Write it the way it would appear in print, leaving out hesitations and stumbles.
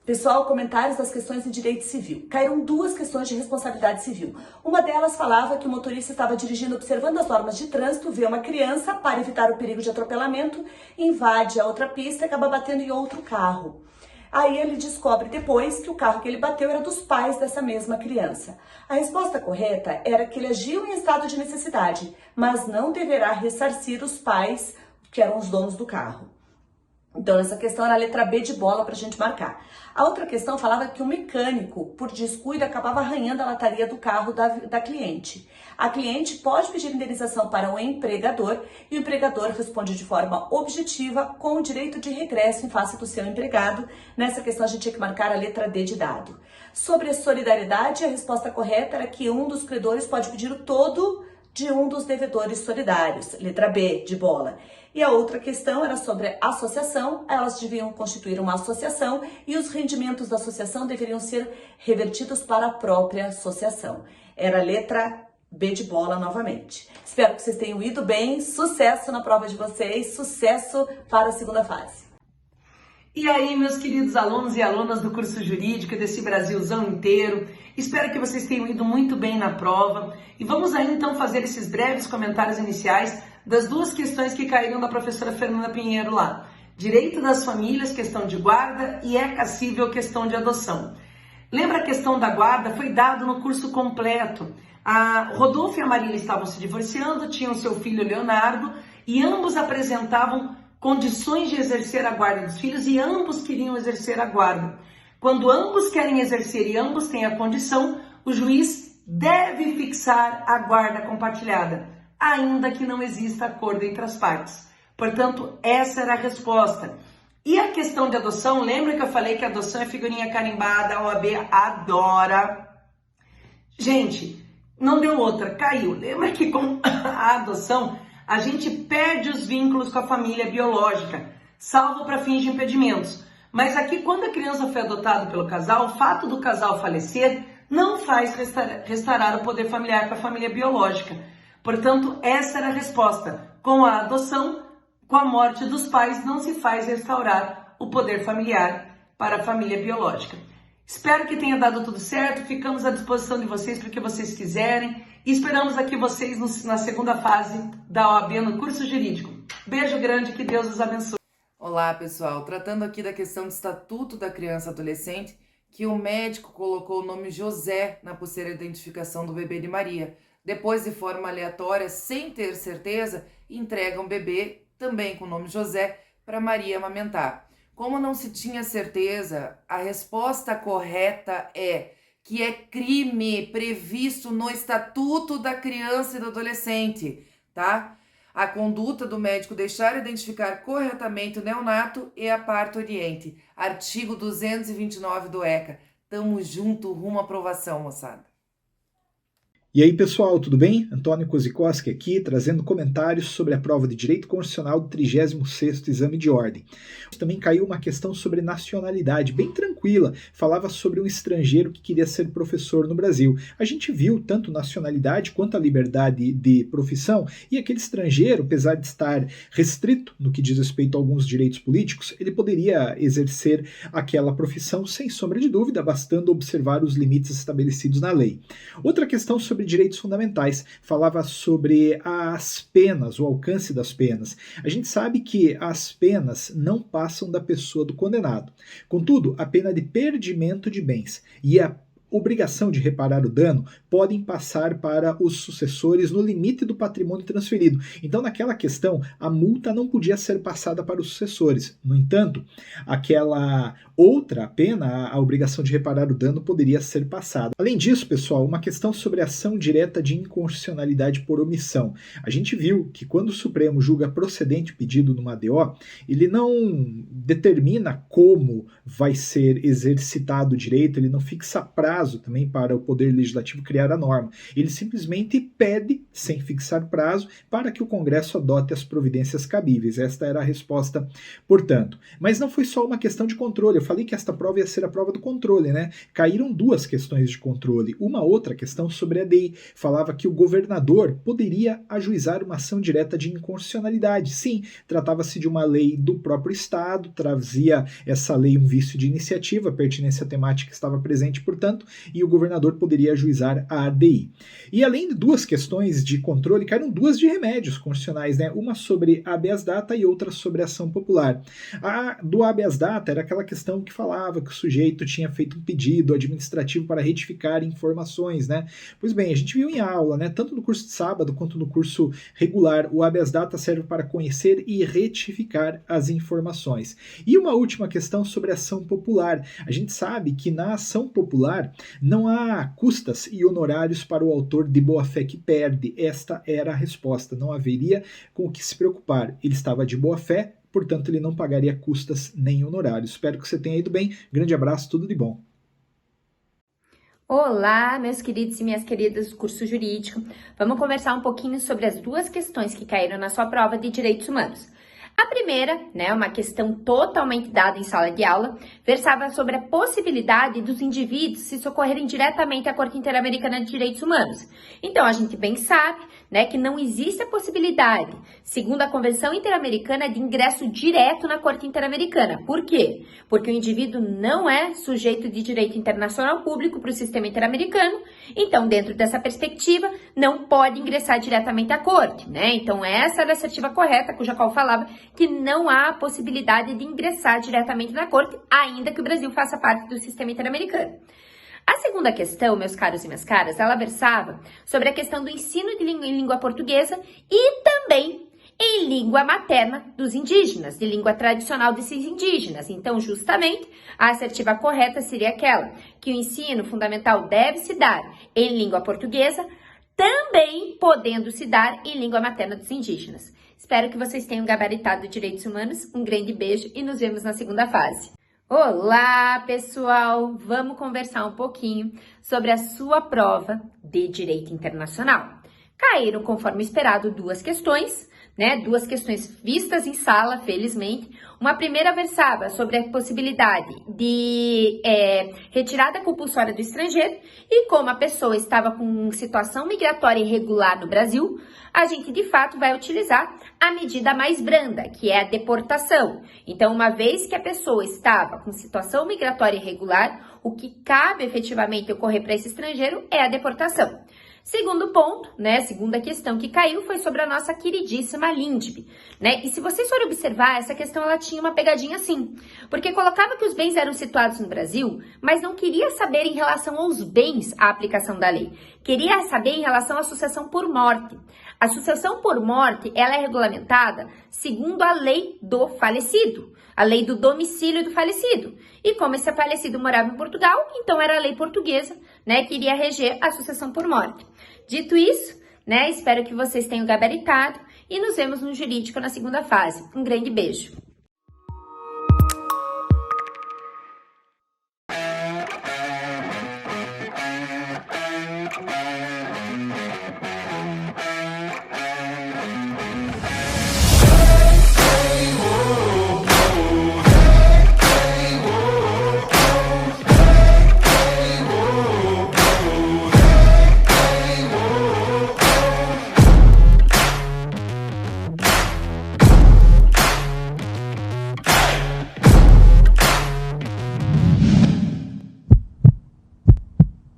Pessoal, comentários das questões de direito civil. Caíram duas questões de responsabilidade civil. Uma delas falava que o motorista estava dirigindo observando as normas de trânsito, vê uma criança, para evitar o perigo de atropelamento, invade a outra pista e acaba batendo em outro carro. Aí ele descobre depois que o carro que ele bateu era dos pais dessa mesma criança. A resposta correta era que ele agiu em estado de necessidade, mas não deverá ressarcir os pais, que eram os donos do carro. Então, essa questão era a letra B de bola para a gente marcar. A outra questão falava que o mecânico, por descuido, acabava arranhando a lataria do carro da cliente. A cliente pode pedir indenização para o empregador e o empregador responde de forma objetiva com o direito de regresso em face do seu empregado. Nessa questão, a gente tinha que marcar a letra D de dado. Sobre a solidariedade, a resposta correta era que um dos credores pode pedir o todo de um dos devedores solidários, letra B de bola. E a outra questão era sobre associação, elas deviam constituir uma associação e os rendimentos da associação deveriam ser revertidos para a própria associação. Era a letra B de bola novamente. Espero que vocês tenham ido bem, sucesso na prova de vocês, sucesso para a segunda fase. E aí, meus queridos alunos e alunas do curso jurídico desse Brasilzão inteiro, espero que vocês tenham ido muito bem na prova e vamos aí então fazer esses breves comentários iniciais das duas questões que caíram da professora Fernanda Pinheiro lá. Direito das famílias, questão de guarda, e é cível, questão de adoção. Lembra a questão da guarda? Foi dado no curso completo. A Rodolfo e a Marília estavam se divorciando, tinham seu filho Leonardo e ambos apresentavam condições de exercer a guarda dos filhos e ambos queriam exercer a guarda. Quando ambos querem exercer e ambos têm a condição, o juiz deve fixar a guarda compartilhada, ainda que não exista acordo entre as partes. Portanto, essa era a resposta. E a questão de adoção, lembra que eu falei que a adoção é figurinha carimbada, a OAB adora. Gente, não deu outra, caiu. Lembra que com a adoção a gente perde os vínculos com a família biológica, salvo para fins de impedimentos. Mas aqui, quando a criança foi adotada pelo casal, o fato do casal falecer não faz restaurar o poder familiar para a família biológica. Portanto, essa era a resposta. Com a adoção, com a morte dos pais, não se faz restaurar o poder familiar para a família biológica. Espero que tenha dado tudo certo, ficamos à disposição de vocês para o que vocês quiserem e esperamos aqui vocês na segunda fase da OAB no curso jurídico. Beijo grande, que Deus os abençoe. Olá pessoal, tratando aqui da questão do Estatuto da Criança e Adolescente, que o médico colocou o nome José na pulseira de identificação do bebê de Maria. Depois, de forma aleatória, sem ter certeza, entrega um bebê, também com o nome José, para Maria amamentar. Como não se tinha certeza, a resposta correta é que é crime previsto no Estatuto da Criança e do Adolescente, tá? A conduta do médico deixar identificar corretamente o neonato e a parturiente. Artigo 229 do ECA. Tamo junto, rumo à aprovação, moçada. E aí pessoal, tudo bem? Antônio Kozikowski aqui, trazendo comentários sobre a prova de Direito Constitucional do 36º Exame de Ordem. Também caiu uma questão sobre nacionalidade, bem tranquila, falava sobre um estrangeiro que queria ser professor no Brasil. A gente viu tanto nacionalidade quanto a liberdade de profissão, e aquele estrangeiro, apesar de estar restrito no que diz respeito a alguns direitos políticos, ele poderia exercer aquela profissão sem sombra de dúvida, bastando observar os limites estabelecidos na lei. Outra questão sobre direitos fundamentais, falava sobre as penas, o alcance das penas. A gente sabe que as penas não passam da pessoa do condenado. Contudo, a pena de perdimento de bens e a obrigação de reparar o dano podem passar para os sucessores no limite do patrimônio transferido. Então, naquela questão, a multa não podia ser passada para os sucessores. No entanto, aquela outra pena, a obrigação de reparar o dano, poderia ser passada. Além disso, pessoal, uma questão sobre ação direta de inconstitucionalidade por omissão. A gente viu que quando o Supremo julga procedente o pedido numa ADO, ele não determina como vai ser exercitado o direito, ele não fixa prazo prazo também para o Poder Legislativo criar a norma. Ele simplesmente pede, sem fixar prazo, para que o Congresso adote as providências cabíveis. Esta era a resposta, portanto. Mas não foi só uma questão de controle. Eu falei que esta prova ia ser a prova do controle, né? Caíram duas questões de controle. Uma outra questão sobre a DEI. Falava que o governador poderia ajuizar uma ação direta de inconstitucionalidade. Sim, tratava-se de uma lei do próprio Estado, trazia essa lei um vício de iniciativa, a pertinência temática estava presente, portanto, e o governador poderia ajuizar a ADI. E além de duas questões de controle, caíram duas de remédios constitucionais, né? Uma sobre habeas data e outra sobre ação popular. A do habeas data era aquela questão que falava que o sujeito tinha feito um pedido administrativo para retificar informações, né? Pois bem, a gente viu em aula, né? Tanto no curso de sábado quanto no curso regular, o habeas data serve para conhecer e retificar as informações. E uma última questão sobre ação popular. A gente sabe que na ação popular não há custas e honorários para o autor de boa-fé que perde. Esta era a resposta. Não haveria com o que se preocupar. Ele estava de boa-fé, portanto ele não pagaria custas nem honorários. Espero que você tenha ido bem. Grande abraço, tudo de bom. Olá, meus queridos e minhas queridas do curso jurídico. Vamos conversar um pouquinho sobre as duas questões que caíram na sua prova de direitos humanos. A primeira, né, uma questão totalmente dada em sala de aula, versava sobre a possibilidade dos indivíduos se socorrerem diretamente à Corte Interamericana de Direitos Humanos. Então, a gente bem sabe, né, que não existe a possibilidade, segundo a Convenção Interamericana, de ingresso direto na Corte Interamericana. Por quê? Porque o indivíduo não é sujeito de direito internacional público para o sistema interamericano, então, dentro dessa perspectiva, não pode ingressar diretamente à Corte, né? Então, essa era a assertiva correta, cuja qual falava que não há a possibilidade de ingressar diretamente na Corte, ainda que o Brasil faça parte do sistema interamericano. A segunda questão, meus caros e minhas caras, ela versava sobre a questão do ensino em língua portuguesa e também em língua materna dos indígenas, de língua tradicional desses indígenas. Então, justamente, a assertiva correta seria aquela que o ensino fundamental deve se dar em língua portuguesa, também podendo se dar em língua materna dos indígenas. Espero que vocês tenham gabaritado direitos humanos. Um grande beijo e nos vemos na segunda fase. Olá, pessoal! Vamos conversar um pouquinho sobre a sua prova de Direito Internacional. Caíram, conforme esperado, duas questões, né? Duas questões vistas em sala, felizmente. Uma primeira versava sobre a possibilidade de retirada compulsória do estrangeiro e como a pessoa estava com situação migratória irregular no Brasil, a gente de fato vai utilizar a medida mais branda, que é a deportação. Então, uma vez que a pessoa estava com situação migratória irregular, o que cabe efetivamente ocorrer para esse estrangeiro é a deportação. Segundo ponto, né, segunda questão que caiu foi sobre a nossa queridíssima LINDB, né? E se vocês forem observar, essa questão ela tinha uma pegadinha assim, porque colocava que os bens eram situados no Brasil, mas não queria saber em relação aos bens a aplicação da lei. Queria saber em relação à sucessão por morte. A sucessão por morte, ela é regulamentada segundo a lei do falecido, a lei do domicílio do falecido. E como esse falecido morava em Portugal, então era a lei portuguesa, né, que iria reger a sucessão por morte. Dito isso, né, espero que vocês tenham gabaritado e nos vemos no jurídico na segunda fase. Um grande beijo.